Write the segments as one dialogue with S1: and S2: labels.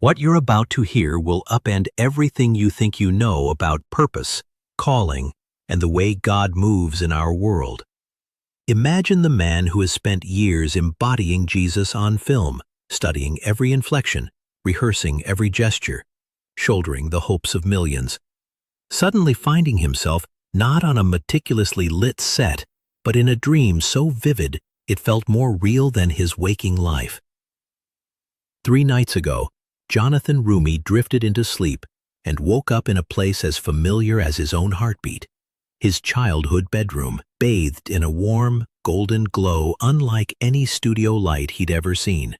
S1: What you're about to hear will upend everything you think you know about purpose, calling, and the way God moves in our world. Imagine the man who has spent years embodying Jesus on film, studying every inflection, rehearsing every gesture, shouldering the hopes of millions, suddenly finding himself not on a meticulously lit set, but in a dream so vivid it felt more real than his waking life. 3 nights ago, Jonathan Roumie drifted into sleep and woke up in a place as familiar as his own heartbeat, his childhood bedroom, bathed in a warm, golden glow unlike any studio light he'd ever seen.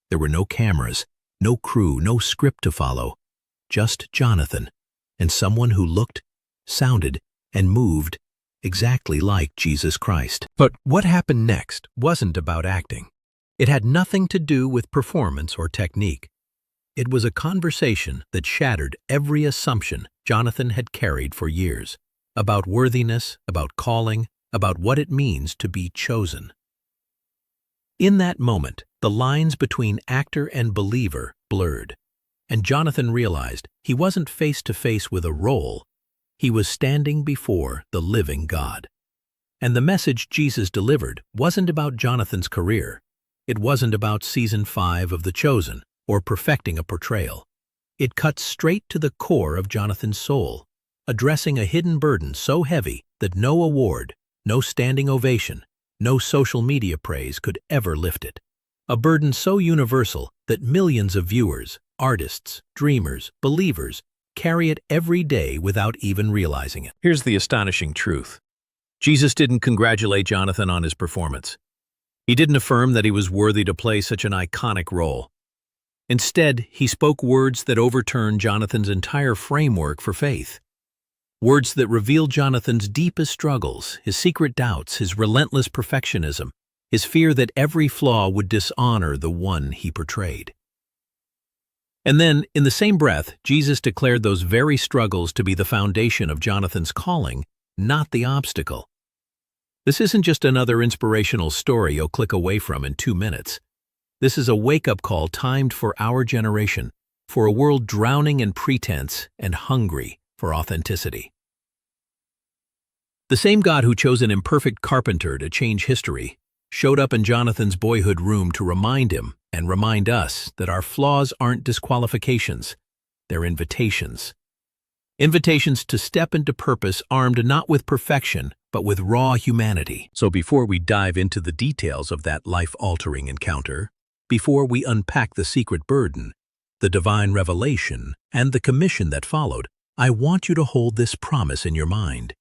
S1: There were no cameras, no crew, no script to follow, just Jonathan, and someone who looked, sounded, and moved exactly like Jesus Christ.
S2: But what happened next wasn't about acting. It had nothing to do with performance or technique. It was a conversation that shattered every assumption Jonathan had carried for years, about worthiness, about calling, about what it means to be chosen. In that moment, the lines between actor and believer blurred, and Jonathan realized he wasn't face to face with a role, he was standing before the living God. And the message Jesus delivered wasn't about Jonathan's career. It wasn't about season 5 of The Chosen or perfecting a portrayal. It cut straight to the core of Jonathan's soul, addressing a hidden burden so heavy that no award, no standing ovation, no social media praise could ever lift it. A burden so universal that millions of viewers, artists, dreamers, believers carry it every day without even realizing it.
S1: Here's the astonishing truth. Jesus didn't congratulate Jonathan on his performance. He didn't affirm that he was worthy to play such an iconic role. Instead, he spoke words that overturned Jonathan's entire framework for faith. Words that revealed Jonathan's deepest struggles, his secret doubts, his relentless perfectionism, his fear that every flaw would dishonor the one he portrayed. And then, in the same breath, Jesus declared those very struggles to be the foundation of Jonathan's calling, not the obstacle. This isn't just another inspirational story you'll click away from in 2 minutes. This is a wake-up call timed for our generation, for a world drowning in pretense and hungry for authenticity. The same God who chose an imperfect carpenter to change history showed up in Jonathan's boyhood room to remind him and remind us that our flaws aren't disqualifications, they're invitations. Invitations to step into purpose armed not with perfection, but with raw humanity. So before we dive into the details of that life-altering encounter, before we unpack the secret burden, the divine revelation, and the commission that followed, I want you to hold this promise in your mind.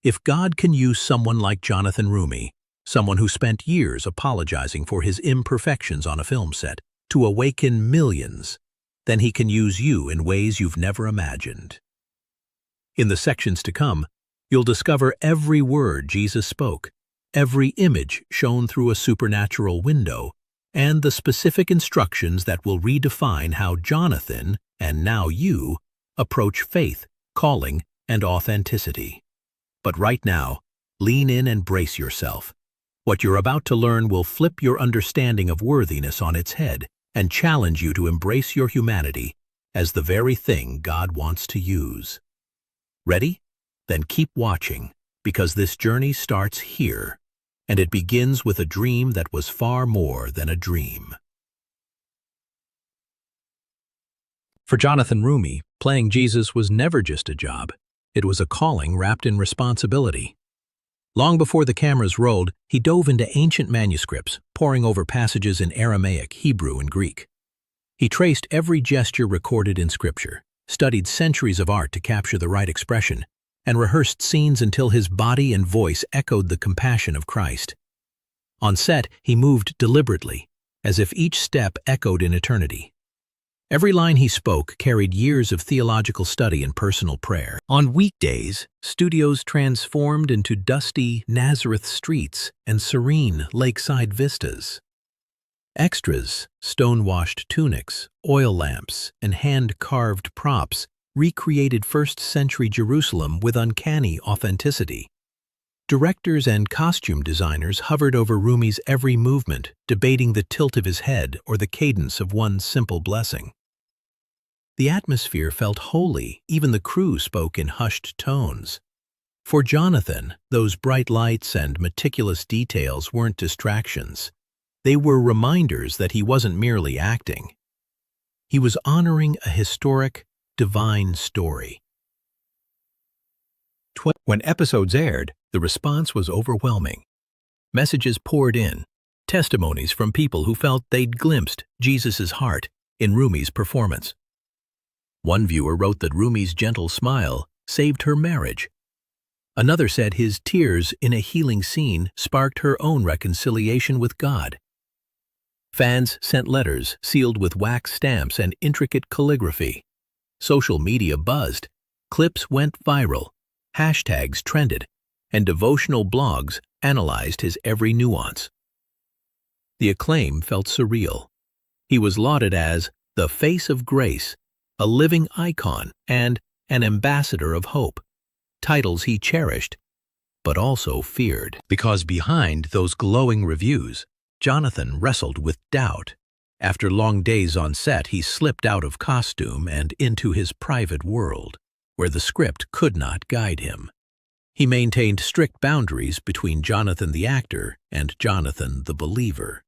S1: If God can use someone like Jonathan Roumie, someone who spent years apologizing for his imperfections on a film set, to awaken millions, then he can use you in ways you've never imagined. In the sections to come, you'll discover every word Jesus spoke, every image shown through a supernatural window, and the specific instructions that will redefine how Jonathan, and now you, approach faith, calling, and authenticity. But right now, lean in and brace yourself. What you're about to learn will flip your understanding of worthiness on its head and challenge you to embrace your humanity as the very thing God wants to use. Ready? Then keep watching, because this journey starts here, and it begins with a dream that was far more than a dream. For Jonathan Roumie, playing Jesus was never just a job. It was a calling wrapped in responsibility. Long before the cameras rolled, he dove into ancient manuscripts, poring over passages in Aramaic, Hebrew, and Greek. He traced every gesture recorded in Scripture, studied centuries of art to capture the right expression, and rehearsed scenes until his body and voice echoed the compassion of Christ. On set, he moved deliberately, as if each step echoed in eternity. Every line he spoke carried years of theological study and personal prayer. On weekdays, studios transformed into dusty Nazareth streets and serene lakeside vistas. Extras, stone-washed tunics, oil lamps, and hand-carved props recreated first-century Jerusalem with uncanny authenticity.
S2: Directors and costume designers hovered over Roumie's every movement, debating the tilt of his head or the cadence of one simple blessing. The atmosphere felt holy, even the crew spoke in hushed tones. For Jonathan, those bright lights and meticulous details weren't distractions. They were reminders that he wasn't merely acting. He was honoring a historic, divine story. When episodes aired, the response was overwhelming. Messages poured in, testimonies from people who felt they'd glimpsed Jesus' heart in Roumie's performance. One viewer wrote that Roumie's gentle smile saved her marriage. Another said his tears in a healing scene sparked her own reconciliation with God. Fans sent letters sealed with wax stamps and intricate calligraphy. Social media buzzed, clips went viral, hashtags trended, and devotional blogs analyzed his every nuance. The acclaim felt surreal. He was lauded as the face of grace, a living icon, and an ambassador of hope, titles he cherished, but also feared. Because behind those glowing reviews, Jonathan wrestled with doubt. After long days on set, he slipped out of costume and into his private world, where the script could not guide him. He maintained strict boundaries between Jonathan the actor and Jonathan the believer.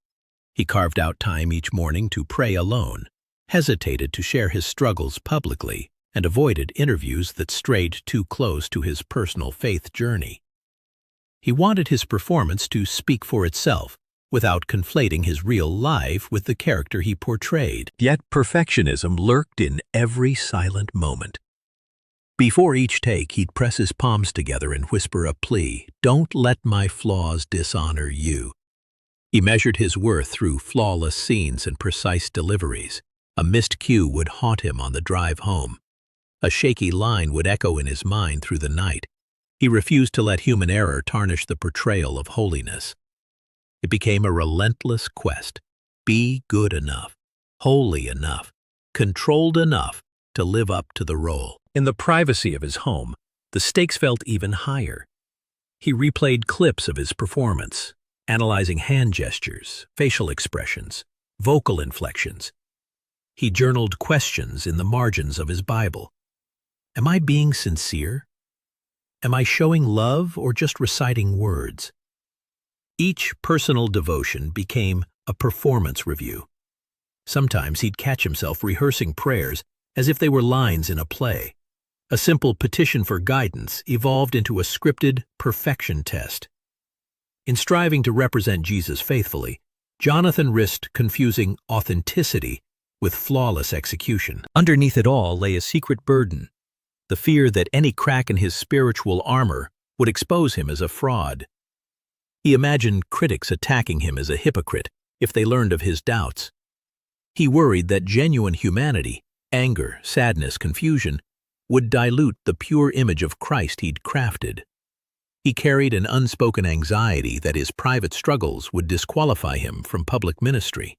S2: He carved out time each morning to pray alone, hesitated to share his struggles publicly, and avoided interviews that strayed too close to his personal faith journey. He wanted his performance to speak for itself, without conflating his real life with the character he portrayed. Yet perfectionism lurked in every silent moment. Before each take, he'd press his palms together and whisper a plea, "Don't let my flaws dishonor you." He measured his worth through flawless scenes and precise deliveries. A missed cue would haunt him on the drive home. A shaky line would echo in his mind through the night. He refused to let human error tarnish the portrayal of holiness. It became a relentless quest. Be good enough, holy enough, controlled enough to live up to the role. In the privacy of his home, the stakes felt even higher. He replayed clips of his performance, analyzing hand gestures, facial expressions, vocal inflections. He journaled questions in the margins of his Bible. Am I being sincere? Am I showing love or just reciting words? Each personal devotion became a performance review. Sometimes he'd catch himself rehearsing prayers as if they were lines in a play. A simple petition for guidance evolved into a scripted perfection test. In striving to represent Jesus faithfully, Jonathan risked confusing authenticity with flawless execution. Underneath it all lay a secret burden, the fear that any crack in his spiritual armor would expose him as a fraud. He imagined critics attacking him as a hypocrite if they learned of his doubts. He worried that genuine humanity, anger, sadness, confusion, would dilute the pure image of Christ he'd crafted. He carried an unspoken anxiety that his private struggles would disqualify him from public ministry.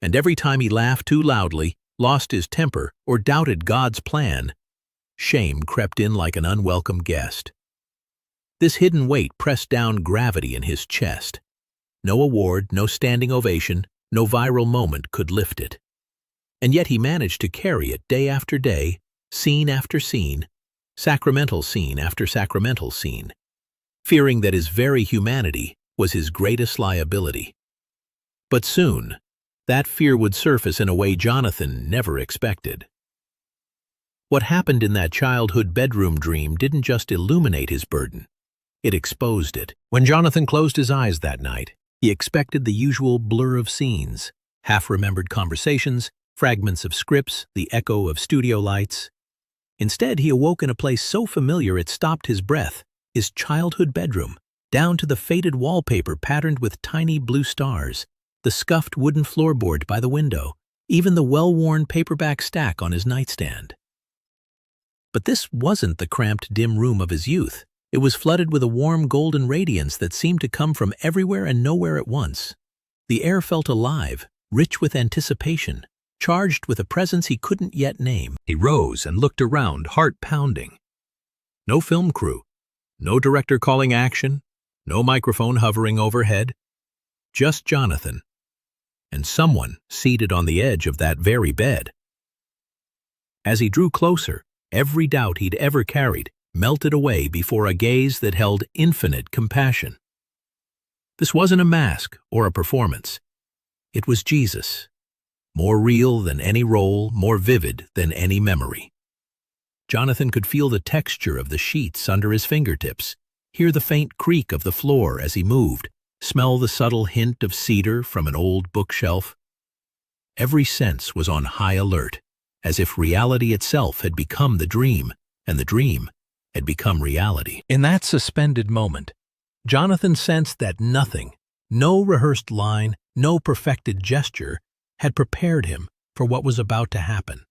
S2: And every time he laughed too loudly, lost his temper, or doubted God's plan, shame crept in like an unwelcome guest. This hidden weight pressed down gravity in his chest. No award, no standing ovation, no viral moment could lift it. And yet he managed to carry it day after day, scene after scene, sacramental scene after sacramental scene, fearing that his very humanity was his greatest liability. But soon, that fear would surface in a way Jonathan never expected. What happened in that childhood bedroom dream didn't just illuminate his burden, it exposed it. When Jonathan closed his eyes that night, he expected the usual blur of scenes, half-remembered conversations, fragments of scripts, the echo of studio lights. Instead, he awoke in a place so familiar it stopped his breath, his childhood bedroom, down to the faded wallpaper patterned with tiny blue stars, the scuffed wooden floorboard by the window, even the well-worn paperback stack on his nightstand. But this wasn't the cramped, dim room of his youth. It was flooded with a warm golden radiance that seemed to come from everywhere and nowhere at once. The air felt alive, rich with anticipation, charged with a presence he couldn't yet name. He rose and looked around, heart pounding. No film crew, no director calling action, No microphone hovering overhead. Just Jonathan. And someone seated on the edge of that very bed. As he drew closer, every doubt he'd ever carried melted away before a gaze that held infinite compassion. This wasn't a mask or a performance. It was Jesus, more real than any role, more vivid than any memory. Jonathan could feel the texture of the sheets under his fingertips, hear the faint creak of the floor as he moved, smell the subtle hint of cedar from an old bookshelf. Every sense was on high alert, as if reality itself had become the dream, and the dream had become reality. In that suspended moment, Jonathan sensed that nothing, no rehearsed line, no perfected gesture, had prepared him for what was about to happen.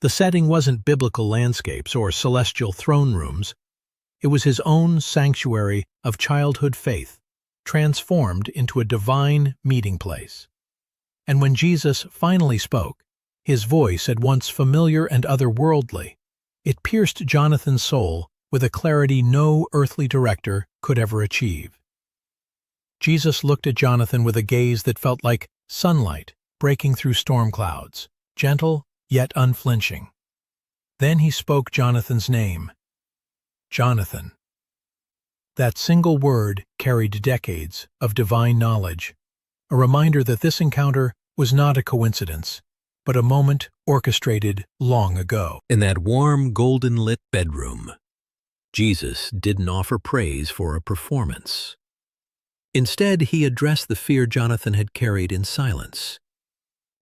S2: The setting wasn't biblical landscapes or celestial throne rooms. It was his own sanctuary of childhood faith, transformed into a divine meeting place. And when Jesus finally spoke, his voice, at once familiar and otherworldly, it pierced Jonathan's soul with a clarity no earthly director could ever achieve. Jesus looked at Jonathan with a gaze that felt like sunlight breaking through storm clouds, gentle yet unflinching. Then he spoke Jonathan's name. Jonathan. That single word carried decades of divine knowledge, a reminder that this encounter was not a coincidence, but a moment orchestrated long ago. In that warm, golden-lit bedroom, Jesus didn't offer praise for a performance. Instead, he addressed the fear Jonathan had carried in silence,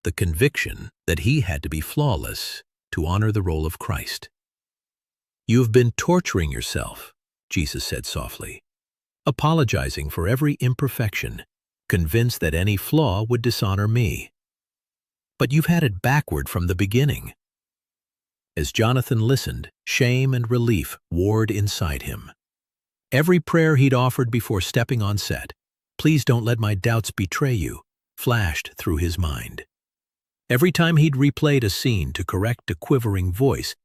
S2: the conviction that he had to be flawless to honor the role of Christ. "You've been torturing yourself," Jesus said softly, "apologizing for every imperfection, convinced that any flaw would dishonor me. But you've had it backward from the beginning." As Jonathan listened, shame and relief warred inside him. Every prayer he'd offered before stepping on set, "Please don't let my doubts betray you," flashed through his mind. Every time he'd replayed a scene to correct a quivering voice,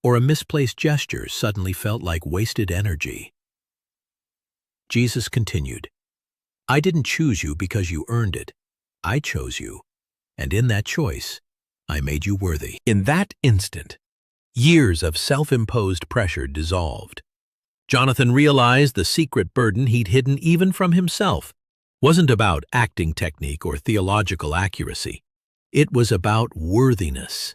S2: or a misplaced gesture suddenly felt like wasted energy. Jesus continued, "I didn't choose you because you earned it. I chose you, and in that choice, I made you worthy." In that instant, years of self-imposed pressure dissolved. Jonathan realized the secret burden he'd hidden even from himself wasn't about acting technique or theological accuracy. It was about worthiness.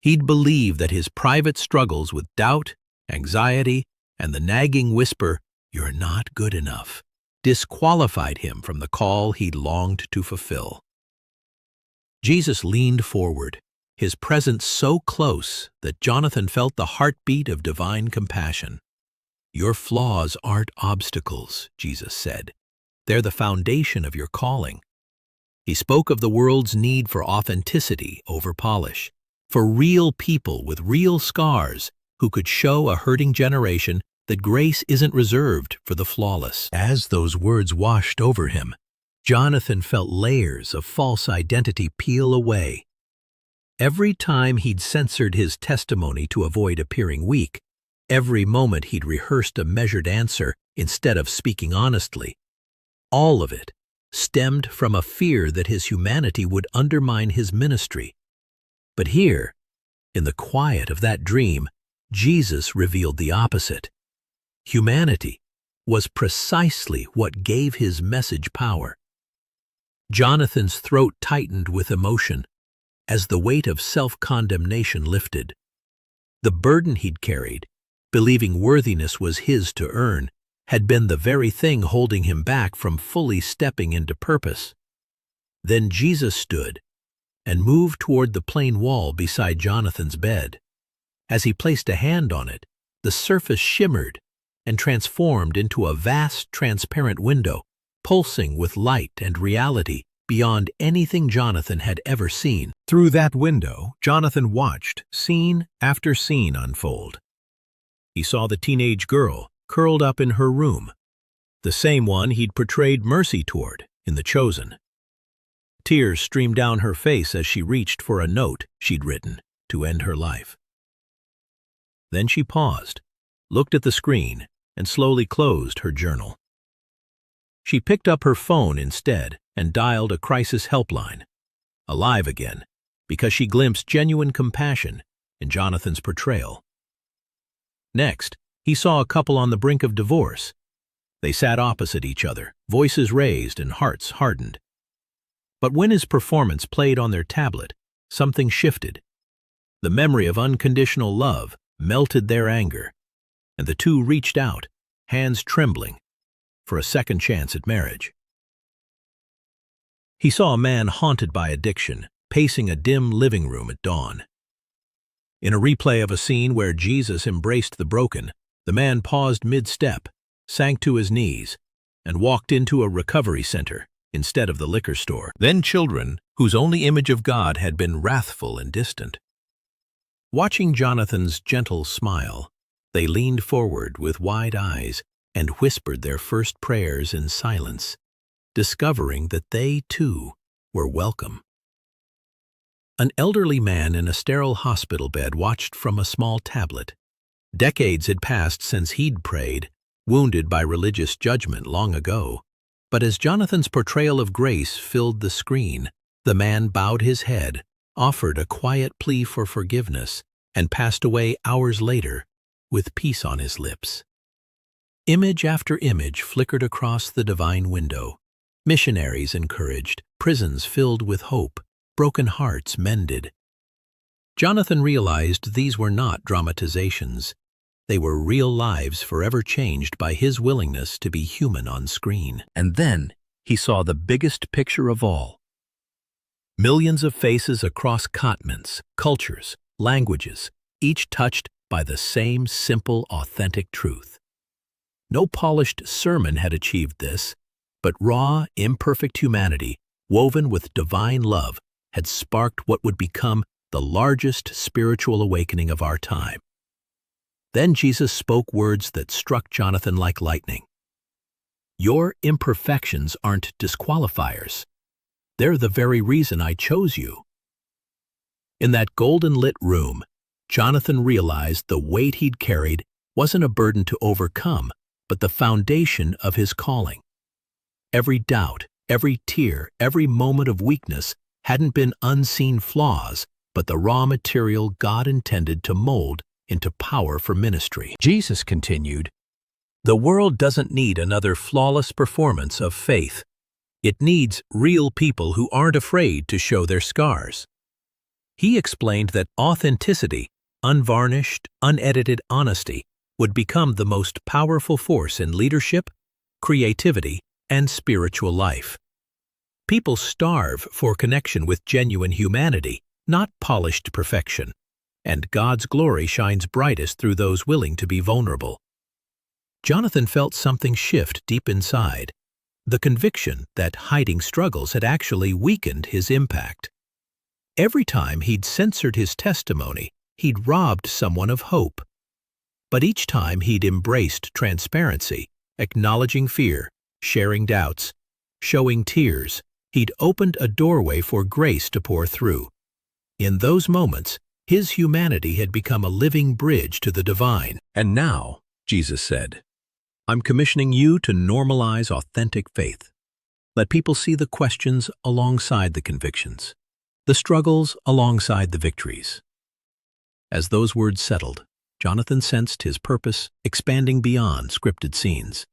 S2: He'd believed that his private struggles with doubt, anxiety, and the nagging whisper, "You're not good enough," disqualified him from the call he'd longed to fulfill. Jesus leaned forward, his presence so close that Jonathan felt the heartbeat of divine compassion. "Your flaws aren't obstacles," Jesus said. "They're the foundation of your calling." He spoke of the world's need for authenticity over polish, for real people with real scars who could show a hurting generation that grace isn't reserved for the flawless. As those words washed over him, Jonathan felt layers of false identity peel away. Every time he'd censored his testimony to avoid appearing weak, every moment he'd rehearsed a measured answer instead of speaking honestly, all of it stemmed from a fear that his humanity would undermine his ministry. But here, in the quiet of that dream, Jesus revealed the opposite. Humanity was precisely what gave his message power. Jonathan's throat tightened with emotion as the weight of self-condemnation lifted. The burden he'd carried, believing worthiness was his to earn, had been the very thing holding him back from fully stepping into purpose. Then Jesus stood and moved toward the plain wall beside Jonathan's bed. As he placed a hand on it, the surface shimmered and transformed into a vast, transparent window, pulsing with light and reality beyond anything Jonathan had ever seen. Through that window, Jonathan watched scene after scene unfold. He saw the teenage girl curled up in her room, the same one he'd portrayed mercy toward in The Chosen. Tears streamed down her face as she reached for a note she'd written to end her life. Then she paused, looked at the screen, and slowly closed her journal. She picked up her phone instead and dialed a crisis helpline. Alive again, because she glimpsed genuine compassion in Jonathan's portrayal. Next, he saw a couple on the brink of divorce. They sat opposite each other, voices raised and hearts hardened. But when his performance played on their tablet, something shifted. The memory of unconditional love melted their anger, and the two reached out, hands trembling, for a second chance at marriage. He saw a man haunted by addiction, pacing a dim living room at dawn. In a replay of a scene where Jesus embraced the broken, the man paused mid-step, sank to his knees, and walked into a recovery center instead of the liquor store. Then children, whose only image of God had been wrathful and distant. Watching Jonathan's gentle smile, they leaned forward with wide eyes and whispered their first prayers in silence, discovering that they, too, were welcome. An elderly man in a sterile hospital bed watched from a small tablet. Decades had passed since he'd prayed, wounded by religious judgment long ago. But as Jonathan's portrayal of grace filled the screen, the man bowed his head, offered a quiet plea for forgiveness, and passed away hours later with peace on his lips. Image after image flickered across the divine window. Missionaries encouraged, prisons filled with hope, broken hearts mended. Jonathan realized these were not dramatizations. They were real lives forever changed by his willingness to be human on screen. And then he saw the biggest picture of all. Millions of faces across continents, cultures, languages, each touched by the same simple, authentic truth. No polished sermon had achieved this, but raw, imperfect humanity, woven with divine love, had sparked what would become the largest spiritual awakening of our time. Then Jesus spoke words that struck Jonathan like lightning. Your imperfections aren't disqualifiers. They're the very reason I chose you. In that golden-lit room, Jonathan realized the weight he'd carried wasn't a burden to overcome, but the foundation of his calling. Every doubt, every tear, every moment of weakness hadn't been unseen flaws, but the raw material God intended to mold into power for ministry. Jesus continued, "The world doesn't need another flawless performance of faith. It needs real people who aren't afraid to show their scars." He explained that authenticity, unvarnished, unedited honesty, would become the most powerful force in leadership, creativity, and spiritual life. People starve for connection with genuine humanity, not polished perfection, and God's glory shines brightest through those willing to be vulnerable. Jonathan felt something shift deep inside, the conviction that hiding struggles had actually weakened his impact. Every time he'd censored his testimony, he'd robbed someone of hope. But each time he'd embraced transparency, acknowledging fear, sharing doubts, showing tears, he'd opened a doorway for grace to pour through. In those moments, his humanity had become a living bridge to the divine. And now, Jesus said, I'm commissioning you to normalize authentic faith. Let people see the questions alongside the convictions, the struggles alongside the victories. As those words settled, Jonathan sensed his purpose expanding beyond scripted scenes.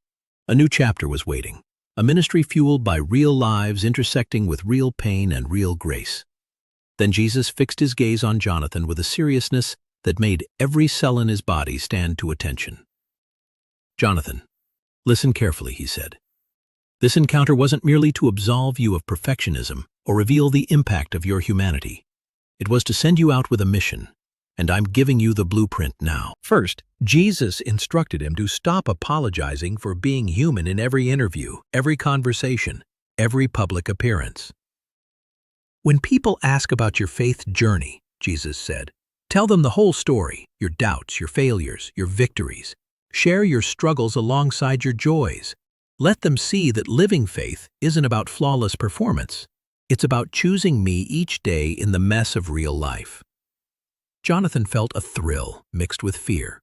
S2: A new chapter was waiting, a ministry fueled by real lives intersecting with real pain and real grace. Then Jesus fixed his gaze on Jonathan with a seriousness that made every cell in his body stand to attention. Jonathan, listen carefully, he said. This encounter wasn't merely to absolve you of perfectionism or reveal the impact of your humanity. It was to send you out with a mission, and I'm giving you the blueprint now. First, Jesus instructed him to stop apologizing for being human in every interview, every conversation, every public appearance. When people ask about your faith journey, Jesus said, tell them the whole story, your doubts, your failures, your victories. Share your struggles alongside your joys. Let them see that living faith isn't about flawless performance. It's about choosing me each day in the mess of real life. Jonathan felt a thrill mixed with fear.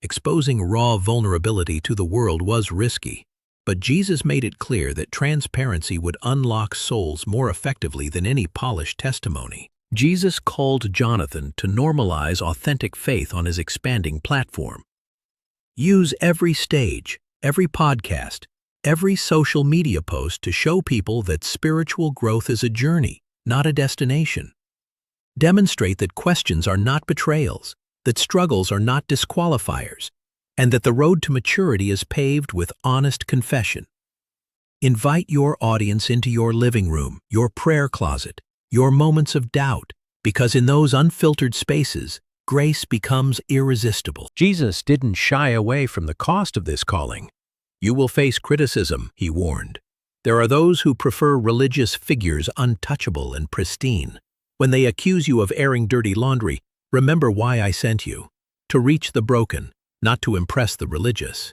S2: Exposing raw vulnerability to the world was risky, But Jesus made it clear that transparency would unlock souls more effectively than any polished testimony. Jesus called Jonathan to normalize authentic faith on his expanding platform. Use every stage, every podcast, every social media post to show people that spiritual growth is a journey, not a destination. Demonstrate that questions are not betrayals, that struggles are not disqualifiers, and that the road to maturity is paved with honest confession. Invite your audience into your living room, your prayer closet, your moments of doubt, because in those unfiltered spaces, grace becomes irresistible. Jesus didn't shy away from the cost of this calling. You will face criticism, he warned. There are those who prefer religious figures untouchable and pristine. When they accuse you of airing dirty laundry, remember why I sent you: to reach the broken, not to impress the religious.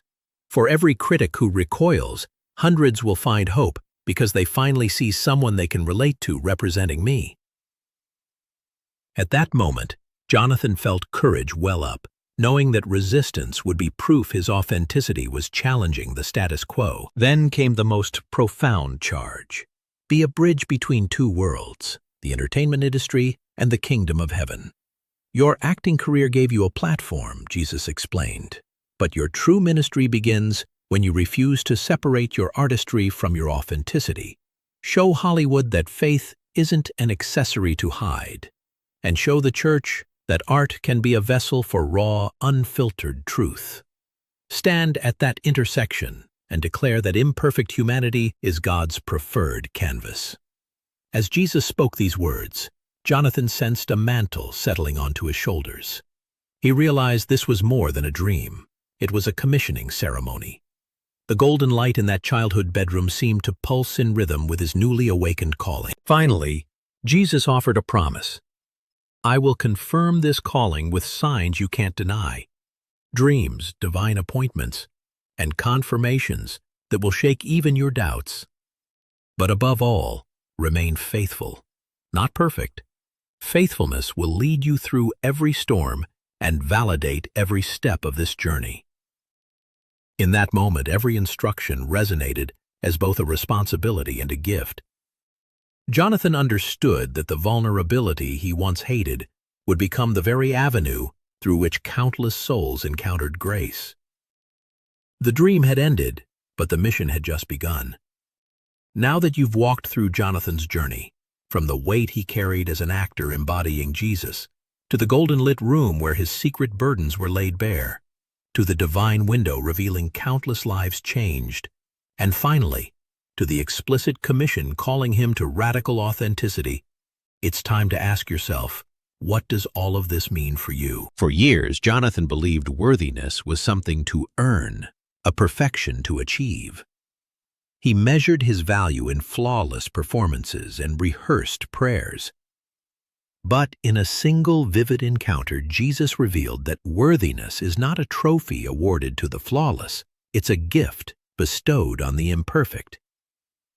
S2: For every critic who recoils, hundreds will find hope because they finally see someone they can relate to representing me. At that moment, Jonathan felt courage well up, knowing that resistance would be proof his authenticity was challenging the status quo. Then came the most profound charge: be a bridge between two worlds, the entertainment industry and the kingdom of heaven. Your acting career gave you a platform, Jesus explained, but your true ministry begins when you refuse to separate your artistry from your authenticity. Show Hollywood that faith isn't an accessory to hide, and show the church that art can be a vessel for raw, unfiltered truth. Stand at that intersection and declare that imperfect humanity is God's preferred canvas. As Jesus spoke these words, Jonathan sensed a mantle settling onto his shoulders. He realized this was more than a dream. It was a commissioning ceremony. The golden light in that childhood bedroom seemed to pulse in rhythm with his newly awakened calling. Finally, Jesus offered a promise. I will confirm this calling with signs you can't deny, dreams, divine appointments, and confirmations that will shake even your doubts. But above all, remain faithful, not perfect. Faithfulness will lead you through every storm and validate every step of this journey. In that moment, every instruction resonated as both a responsibility and a gift. Jonathan understood that the vulnerability he once hated would become the very avenue through which countless souls encountered grace. The dream had ended, but the mission had just begun. Now that you've walked through Jonathan's journey, from the weight he carried as an actor embodying Jesus, to the golden-lit room where his secret burdens were laid bare, to the divine window revealing countless lives changed, and finally, to the explicit commission calling him to radical authenticity, it's time to ask yourself, what does all of this mean for you? For years, Jonathan believed worthiness was something to earn, a perfection to achieve. He measured his value in flawless performances and rehearsed prayers. But in a single vivid encounter, Jesus revealed that worthiness is not a trophy awarded to the flawless, it's a gift bestowed on the imperfect.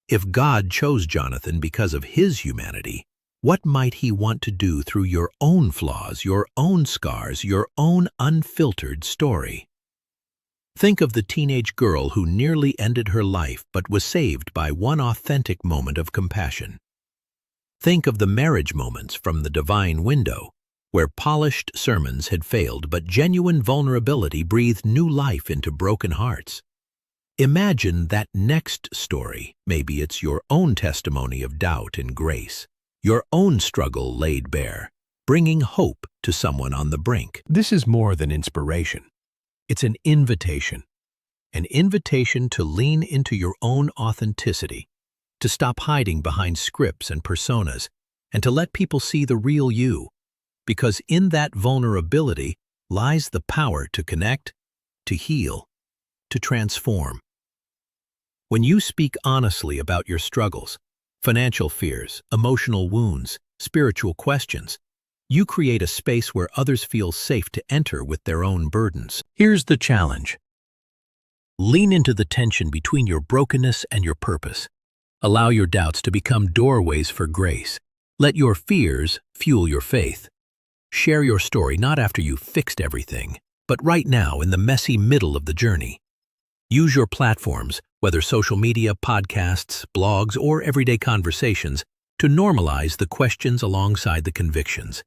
S2: If God chose Jonathan because of his humanity, what might he want to do through your own flaws, your own scars, your own unfiltered story? Think of the teenage girl who nearly ended her life but was saved by one authentic moment of compassion. Think of the marriage moments from the divine window, where polished sermons had failed but genuine vulnerability breathed new life into broken hearts. Imagine that next story. Maybe it's your own testimony of doubt and grace, your own struggle laid bare, bringing hope to someone on the brink. This is more than inspiration. It's an invitation to lean into your own authenticity, to stop hiding behind scripts and personas, and to let people see the real you, because in that vulnerability lies the power to connect, to heal, to transform. When you speak honestly about your struggles, financial fears, emotional wounds, spiritual questions, you create a space where others feel safe to enter with their own burdens. Here's the challenge. Lean into the tension between your brokenness and your purpose. Allow your doubts to become doorways for grace. Let your fears fuel your faith. Share your story not after you've fixed everything, but right now in the messy middle of the journey. Use your platforms, whether social media, podcasts, blogs, or everyday conversations, to normalize the questions alongside the convictions.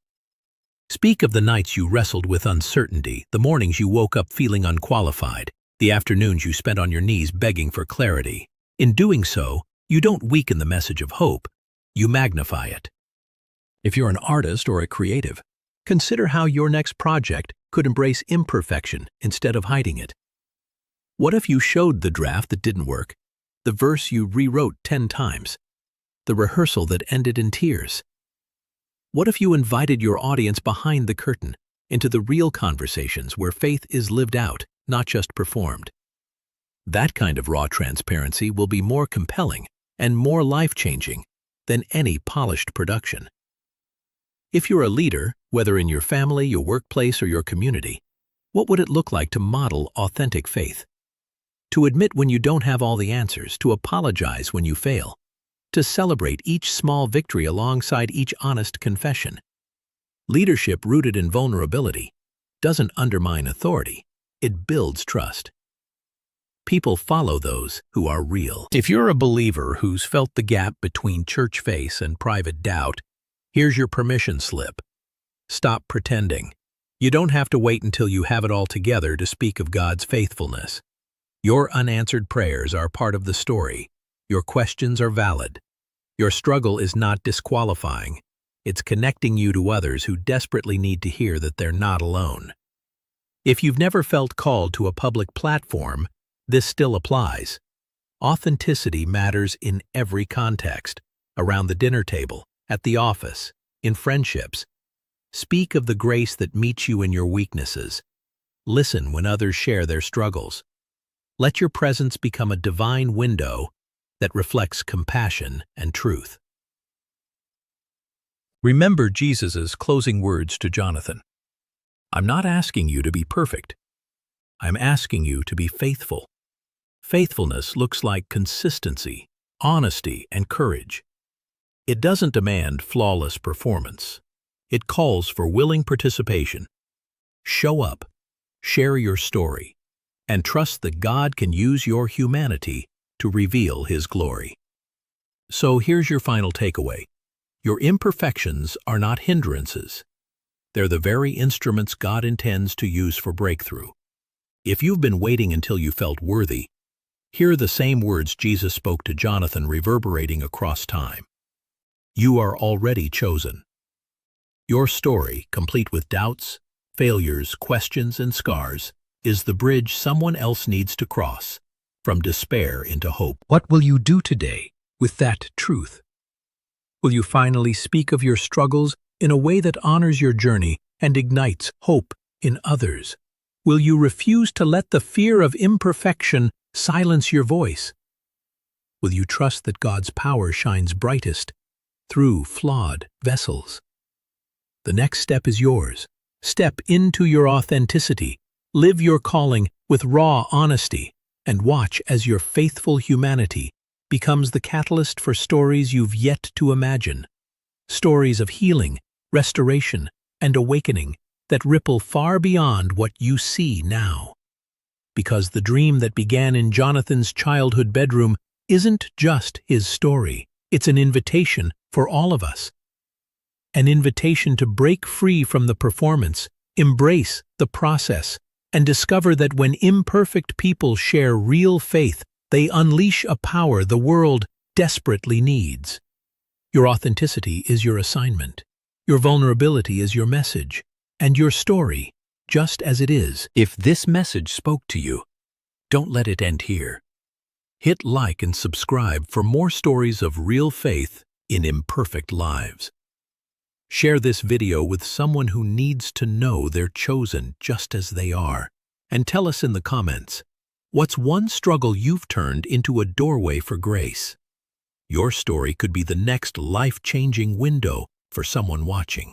S2: Speak of the nights you wrestled with uncertainty, the mornings you woke up feeling unqualified, the afternoons you spent on your knees begging for clarity. In doing so, you don't weaken the message of hope, you magnify it. If you're an artist or a creative, consider how your next project could embrace imperfection instead of hiding it. What if you showed the draft that didn't work, the verse you rewrote 10 times, the rehearsal that ended in tears? What if you invited your audience behind the curtain into the real conversations where faith is lived out, not just performed? That kind of raw transparency will be more compelling and more life-changing than any polished production. If you're a leader, whether in your family, your workplace, or your community, what would it look like to model authentic faith? To admit when you don't have all the answers, to apologize when you fail, to celebrate each small victory alongside each honest confession. Leadership rooted in vulnerability doesn't undermine authority, it builds trust. People follow those who are real. If you're a believer who's felt the gap between church faith and private doubt, here's your permission slip. Stop pretending. You don't have to wait until you have it all together to speak of God's faithfulness. Your unanswered prayers are part of the story. Your questions are valid. Your struggle is not disqualifying. It's connecting you to others who desperately need to hear that they're not alone. If you've never felt called to a public platform, this still applies. Authenticity matters in every context, around the dinner table, at the office, in friendships. Speak of the grace that meets you in your weaknesses. Listen when others share their struggles. Let your presence become a divine window that reflects compassion and truth. Remember Jesus' closing words to Jonathan. I'm not asking you to be perfect. I'm asking you to be faithful. Faithfulness looks like consistency, honesty, and courage. It doesn't demand flawless performance. It calls for willing participation. Show up, share your story, and trust that God can use your humanity to reveal His glory. So here's your final takeaway. Your imperfections are not hindrances. They're the very instruments God intends to use for breakthrough. If you've been waiting until you felt worthy, hear the same words Jesus spoke to Jonathan reverberating across time. You are already chosen. Your story, complete with doubts, failures, questions, and scars, is the bridge someone else needs to cross, from despair into hope. What will you do today with that truth? Will you finally speak of your struggles in a way that honors your journey and ignites hope in others? Will you refuse to let the fear of imperfection silence your voice? Will you trust that God's power shines brightest through flawed vessels? The next step is yours. Step into your authenticity. Live your calling with raw honesty, and watch as your faithful humanity becomes the catalyst for stories you've yet to imagine. Stories of healing, restoration, and awakening that ripple far beyond what you see now. Because the dream that began in Jonathan's childhood bedroom isn't just his story. It's an invitation for all of us. An invitation to break free from the performance, embrace the process, and discover that when imperfect people share real faith, they unleash a power the world desperately needs. Your authenticity is your assignment. Your vulnerability is your message. And your story, just as it is. If this message spoke to you, don't let it end here. Hit like and subscribe for more stories of real faith in imperfect lives. Share this video with someone who needs to know they're chosen just as they are. And tell us in the comments, what's one struggle you've turned into a doorway for grace? Your story could be the next life-changing window for someone watching.